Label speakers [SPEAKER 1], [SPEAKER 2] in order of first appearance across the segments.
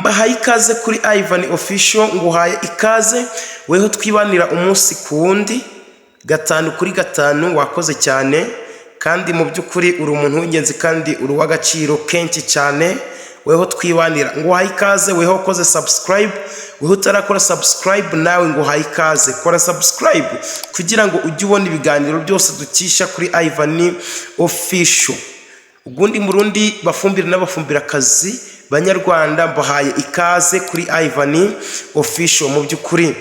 [SPEAKER 1] mbahaye ikaze kuri Ivan Official, nguhaye ikaze weho twibanira umunsi ku wundi, 5 kuri 5. Wakoze cyane kandi mu byukuri uri umuntu w'ingenzi kandi uri w'agaciro kenshi cyane, weho twibanira. Nguhaye ikaze weho koze subscribe, weho utarakora subscribe nawe nguhaye ikaze kora subscribe kugira ngo ujye ubona ibiganiro byose dukisha kuri Ivan Official. Ugundi murundi bafumbira n'abafumbira kazi Banyarwanda, mbahaye ikaze kuri Ivan Official mu byukuri.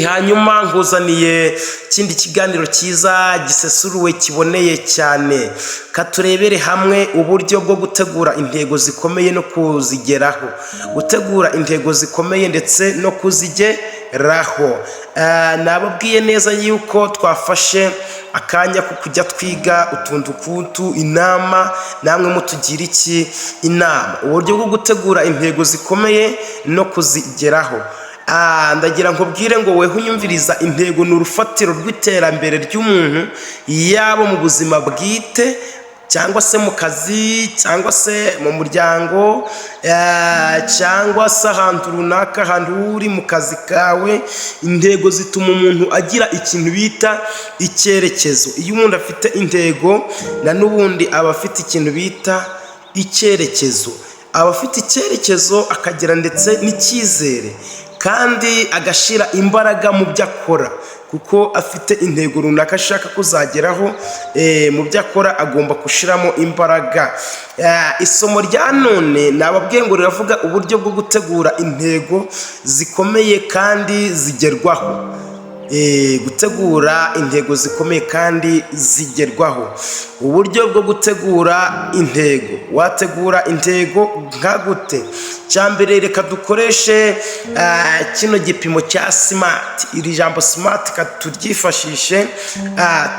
[SPEAKER 1] Hanyuma nkuzaniye kindi kiganiro cyiza gisesuruwe kiboneye cyane, katurebere hamwe uburyo bwo gutegura intego zikomeye no kuzigeraho, gutegura intego zikomeye ndetse no kuzigeraho. Nababwiye neza yuko twafashe akanya ko kujya twiga utuntu inama, namwe mutugira iki inama, uburyo bwo gutegura intego zikomeye no kuzigeraho. Ndagira nkubwire ngo weho unyumviriza, intego ni urufatiro rw'iterambere ry'umuntu, yaba mu buzima bwite cyangwa se mu kazi cyangwa se mu muryango cyangwa se ahantu runaka, ahantu uri mu kazi kawe. Intego zituma umuntu agira ikintu bita icyerekezo. Iyo umuntu afite intego, na n'ubundi aba afite ikintu bita icyerekezo, aba afite icyerekezo, akagira ndetse n'icyizere kandi agashira imbaraga mu byo akora, kuko afite intego runaka ashaka kuzageraho. Mu byo akora agomba gushiramo imbaraga. Isomo rya none nababwiye ngo riravuga uburyo bwo gutegura intego zikomeye kandi zigerwaho. Gutegura intego zikomeye kandi zigerwaho. Uburyo bwo gutegura intego, wategura intego nka gute? Cyambere reka dukoreshe kino gipimo cya SMART. Iri jambo SMART katuryifashishe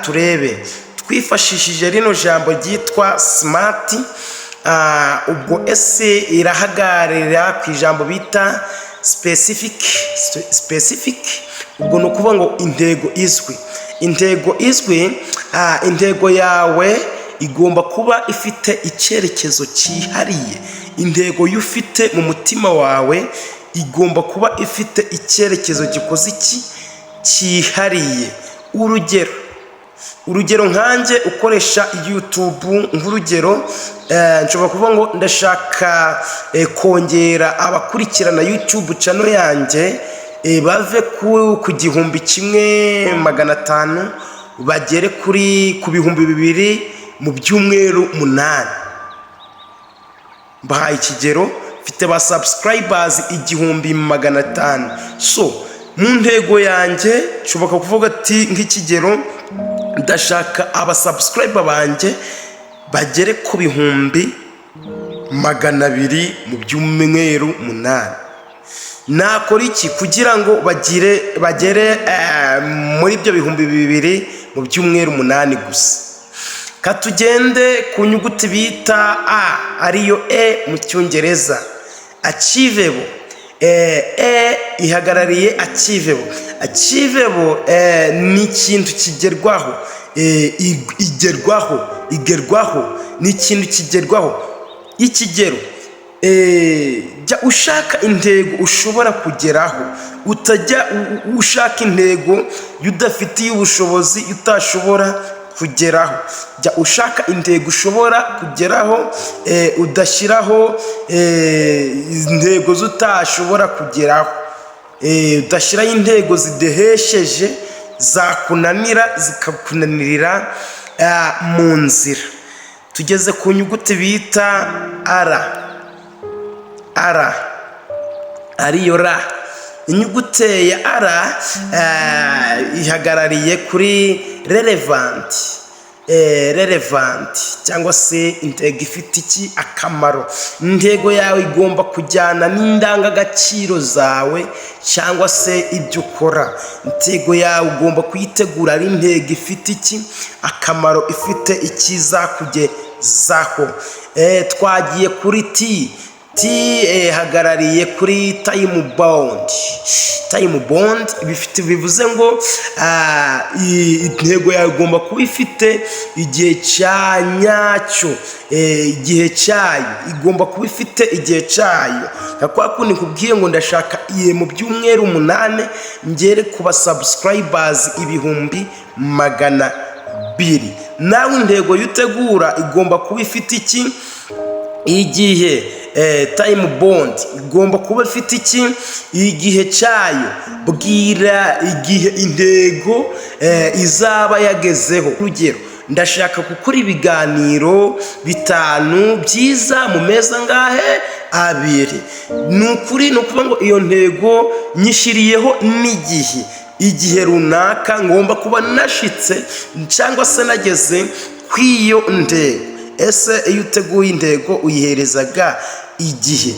[SPEAKER 1] turebe. Twifashishije rino jambo ryitwa SMART, ubwo ese irahagarira ku ijambo bita specific. Ubwo no kuvuga ngo intego izwi. Intego izwi, intego yawe igomba kuba ifite icyerekezo cyihariye. Intego y'ufite mu mutima wawe igomba kuba ifite icyerekezo gikoze iki cyihariye. Urugero nkanjye ukoresha YouTube nk'urugero, nshobora kuvuga ngo ndashaka kongera abakurikirana YouTube channel yanjye bave ku 1,500 bagere ku 2,000 mu byumweru 8. Mbahaye ikigero, mfite ba subscribers 1,500. So mu ntego yanjye nshobora kuvuga ati nk'ikigero, ndashaka aba subscriber banjye bagere ku 200,000 mu byumweru 8. Nakora iki kugira ngo bagere muri ibyo 2,000 mu byumweru 8 gusa? Katugende ku nyuguti bita A, ariyo E mu cyongereza, achievable. Ihagarariye achievable. Achievable ni ikintu kigerwaho. Igerwaho ni ikintu kigerwaho. Ikigero, jya ushaka intego ushobora kugeraho, utajya ushaka intego udafitiye ubushobozi utashobora kugeraho. Jya ushaka intego ushobora kugeraho, udashyiraho intego zutashobora kugeraho. Udashyiraho intego zidehesheje, zakunanira zikakunanirira mu nzira. Tugeze ku nyuguti bita R, ariyo R. Inyuguti ya R ihagarariye kuri relevant cyangwa se intego ifite iki akamaro. Intego yawe igomba kujyana n'indangagaciro zawe cyangwa se ibyo ukora. Intego yawe ugomba kuyitegura ari intego ifite iki akamaro, ifite ikizakugezaho. Twagiye kuri T. hagarariye kuri time bond bivuze ngo intego yawe igomba kuba ifite igihe cya nyacyo, igihe cyayo igomba kuba ifite igihe cyayo. kwa kundi kubwiye ngo ndashaka mu byumweru 8 ngere kuba subscribers 200,000. nawe intego yutegura igomba kuba ifite iki igihe time bond igomba kuba ifite iki igihe cyayo. bwira igihe intego izaba yagezeho. urugero, ndashaka gukora ibiganiro 5 byiza mu mezi angahe 2. nukuri nukuvuga ngo iyo ntego nyishiriyeho igihe runaka ngomba kuba nashitse cyangwa se nageze kw'iyo ntego. ese iyo uteguye intego uyiherezaga igihe,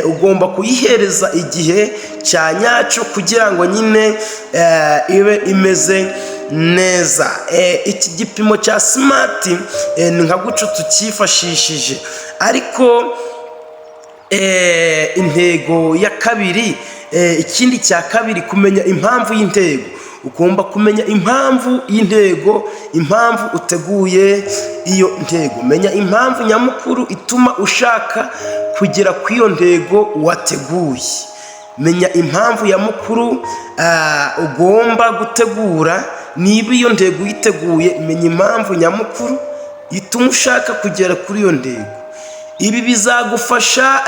[SPEAKER 1] ugomba kuyihereza igihe cya nyacyo kugira ngo nyine ibe imeze neza. iki gipimo cya smart ni nka guco tukifashishije. ariko intego ya kabiri, ikindi cya kabiri, kumenya impamvu y'intego. ugomba kumenya impamvu y'intego, impamvu uteguye iyo ntego. menya impamvu nyamukuru ituma ushaka kugera ku iyo ntego wateguye. menya impamvu nyamukuru ugomba gutegura. niba iyo ntego uyiteguye, menya impamvu nyamukuru ituma ushaka kugera kuri iyo ntego. ibi bizagufasha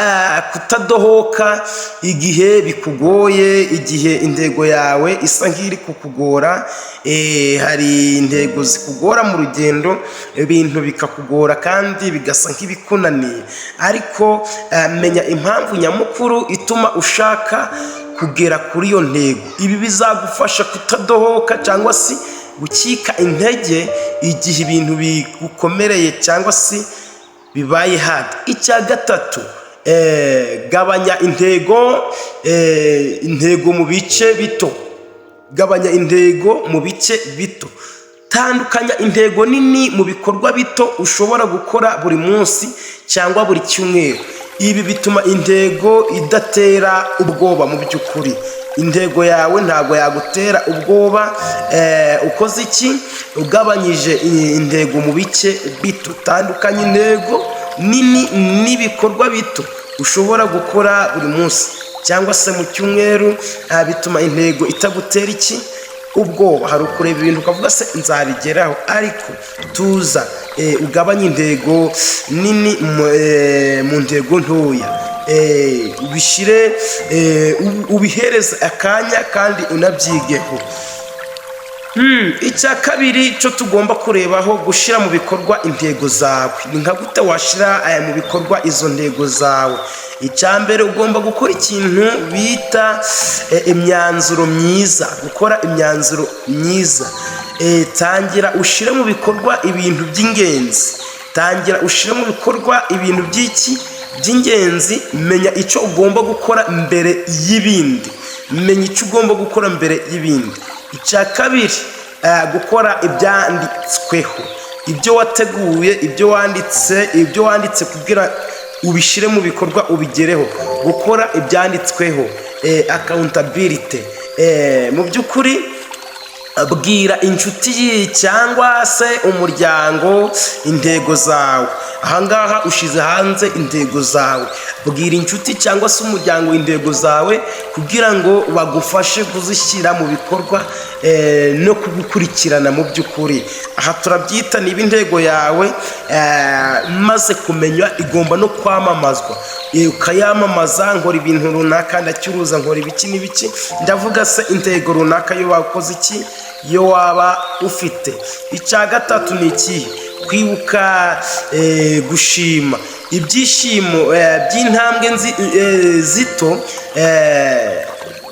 [SPEAKER 1] kutadohoka igihe bikugoye, igihe intego yawe isa nk'iri kukugora. hari intego zikugora mu rugendo, ibintu bikakugora kandi bigasa nk'ibikunaniye. ariko menya impamvu nyamukuru ituma ushaka kugera kuri iyo ntego. ibi bizagufasha kutadohoka cyangwa se gucika intege igihe ibintu bigukomereye cyangwa se bibaye hard. icya gatatu, gabanya intego mu bice bito. gabanya intego mu bice bito. tandukanya intego nini mu bikorwa bito ushobora gukora buri munsi cyangwa buri cyumweru. ibi bituma intego idatera ubwoba. mu by'ukuri intego yawe ntabwo yagutera ubwoba ukoze iki, ugabanyije intego mu bice bito. tandukanya intego nini n'ibikorwa bito ushobora gukora buri munsi cyangwa se mu cyumweru. bituma intego itagutera iki ubwoba. hari ukureba ibintu ukavuga se nzabigeraho, ariko tuza ugabanye intego nini mu ntego ntoya. ubishyire ubihereze akanya kandi unabyigeho. icya kabiri cyo tugomba kurebaho, gushyira mu bikorwa intego zawe. ni nka gute washyira mu bikorwa izo ntego zawe? icya mbere, ugomba gukora ikintu bita imyanzuro myiza. gukora imyanzuro myiza. tangira ushyire mu bikorwa ibintu by'ingenzi. tangira ushyire mu bikorwa ibintu by'ingenzi. menya icyo ugomba gukora mbere y'ibindi. menya icyo ugomba gukora mbere y'ibindi. icya kabiri, gukora ibyanditsweho. ibyo wateguye, ibyo wanditse kugira ubishyire mu bikorwa ubigereho. gukora ibyanditsweho, accountability. mu by'ukuri bwira inshuti cyangwa se umuryango intego zawe. ahangaha ushize hanze intego zawe. bwira inshuti cyangwa se umuryango intego zawe kugira ngo bagufashe kuzishyira mu bikorwa no kugukurikirana. mu by'ukuri aha turabyita niba intego yawe maze kumenya, igomba no kwamamazwa. ukayamamaza, nkora ibintu runaka, ndacuruza, nkora ibiki n'ibiki. ndavuga se intego runaka yo wakoze iki, yo waba ufite. icya gatatu ni iki? kwibuka gushima. ibyishimo by'intambwe zito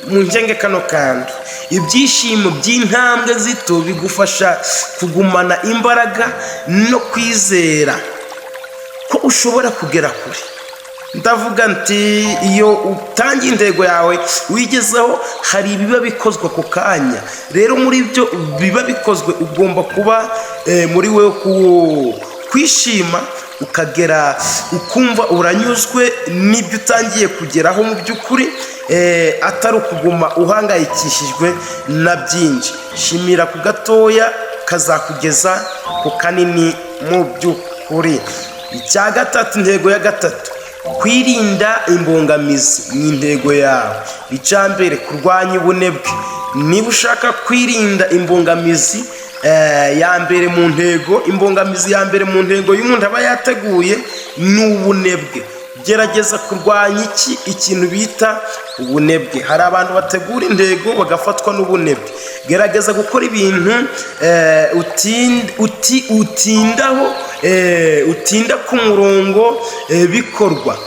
[SPEAKER 1] mu kano kantu. ibyishimo by'intambwe zito bigufasha kugumana imbaraga no kwizera ko ushobora kugera kure. ndavuga nti iyo utangiye intego yawe wigezeho, hari ibiba bikozwe ako kanya. rero muri ibyo biba bikozwe ugomba kuba muri we kwishima, ukagera ukumva uranyuzwe n'ibyo utangiye kugeraho mu by'ukuri, atari ukuguma uhangayikishijwe na byinshi. Shimira ku gatoya kazakugeza ku kanini mu by'ukuri. Icya gatatu, intego ya gatatu, kwirinda imbogamizi ni intego yawe. Icya mbere, kurwanya ubunebwe. Niba ushaka kwirinda imbogamizi ya mbere mu ntego, imbogamizi ya mbere mu ntego y'umuntu aba yateguye ni ubunebwe. Gerageza kurwanya ikintu bita ubunebwe. Hari abantu bategura intego bagafatwa n'ubunebwe. Gerageza gukora ibintu utinda ku murongo bikorwa,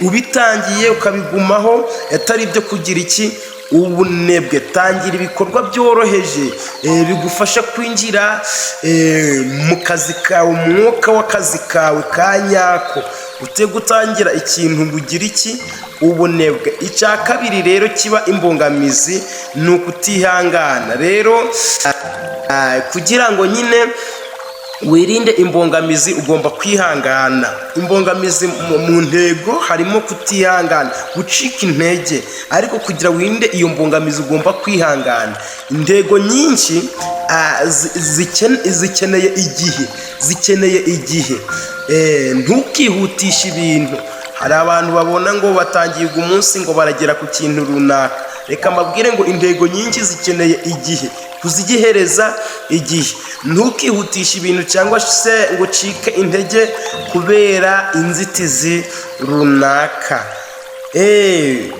[SPEAKER 1] ubitangiye ukabigumaho, atari ibyo kugira ubunebwe. Tangira ibikorwa byoroheje bigufasha kwinjira mu kazi kawe, umwuka w'akazi kawe ka nyako. Ute gutangira ikintu bugira ubunebwe. Icya kabiri rero kiba imbogamizi ni ukutihangana. Rero kugira ngo nyine wirinde imbogamizi ugomba kwihangana. Imbogamizi mu ntego harimo kutihangana, gucika intege, ariko kugira wirinde iyo mbogamizi ugomba kwihangana. Intego nyinshi zikeneye igihe. Ntukihutishe ibintu. Hari abantu babona ngo batangiye umunsi ngo baragera ku kintu runaka. Reka mbabwire ngo intego nyinshi zikeneye igihe, kuzigihereza igihe. Ntukihutishe ibintu cyangwa se ngo ucike intege kubera inzitizi runaka.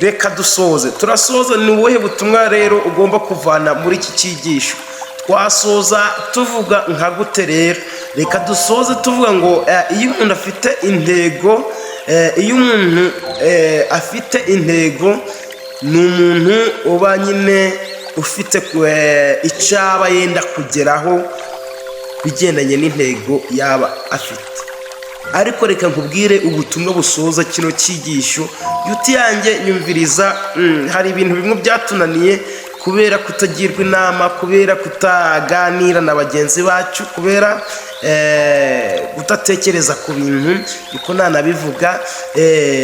[SPEAKER 1] Reka dusoze. Turasoza. Ni ubuhe butumwa rero ugomba kuvana muri iki cyigisho? Twasoza tuvuga nka gute rero? Reka dusoze tuvuga ngo iyo umuntu afite intego, ni umuntu uba nyine ufite icaba yenda kugeraho bigendanye n'intego yaba afite. Ariko reka nkubwire ubutumwa busoza kino cyigisho. Yuti yanjye nyumviriza, hari ibintu bimwe byatunaniye kubera kutagirwa inama, kubera kutaganira na bagenzi bacu, kubera utatekereza ku bintu uko nanabivuga.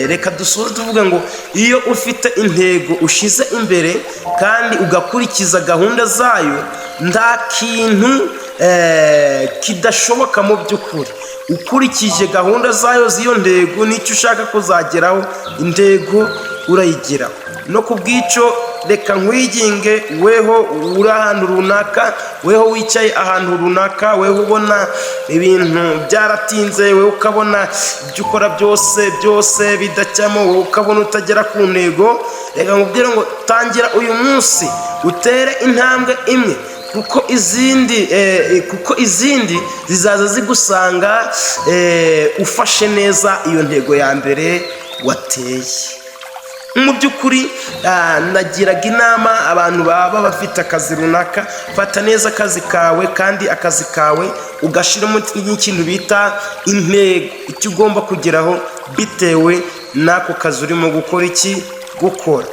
[SPEAKER 1] Reka dusoze tuvuga ngo iyo ufite intego ushize imbere kandi ugakurikiza gahunda zayo, nta kintu kidashoboka mu by'ukuri. Ukurikije gahunda zayo z'iyo ntego n'icyo ushaka kuzageraho, intego urayigeraho. No ku bw'icyo reka nkwiginge, weho uri ahantu runaka, weho wicaye ahantu runaka, weho ubona ibintu byaratinze, weho ukabona ibyo ukora byose bidacyamo, weho ukabona utagera ku ntego, reka nkubwire ngo tangira uyu munsi utere intambwe imwe, kuko izindi zizaza zigusanga ufashe neza iyo ntego ya mbere wateye. Mu by'ukuri nagiraga inama abantu baba bafite akazi runaka, fata neza akazi kawe, kandi akazi kawe ugashyiramo n'ikintu bita intego, icyo ugomba kugeraho bitewe n'ako kazi urimo gukora.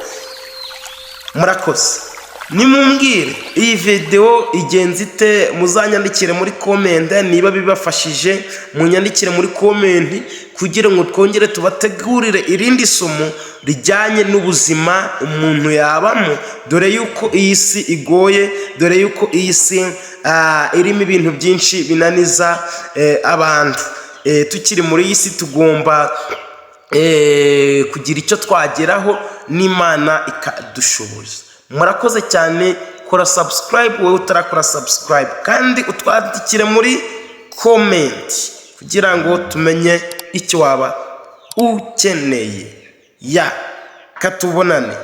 [SPEAKER 1] Murakoze. Nimumbwire iyi video igenze ite, muzanyandikire muri comment. Niba bibafashije munyandikire muri comment kugira ngo twongere tubategurire irindi somo rijyanye n'ubuzima umuntu yabamo, dore yuko iyi si igoye, dore yuko iyi si irimo ibintu byinshi binaniza abantu. Tukiri muri iyi si tugomba kugira icyo twageraho n'Imana ikadushoboza. Murakoze cyane. Kora subscribe wowe utarakora subscribe, kandi utwandikire muri comment kugira ngo tumenye icyo waba ukeneye. Katubonane.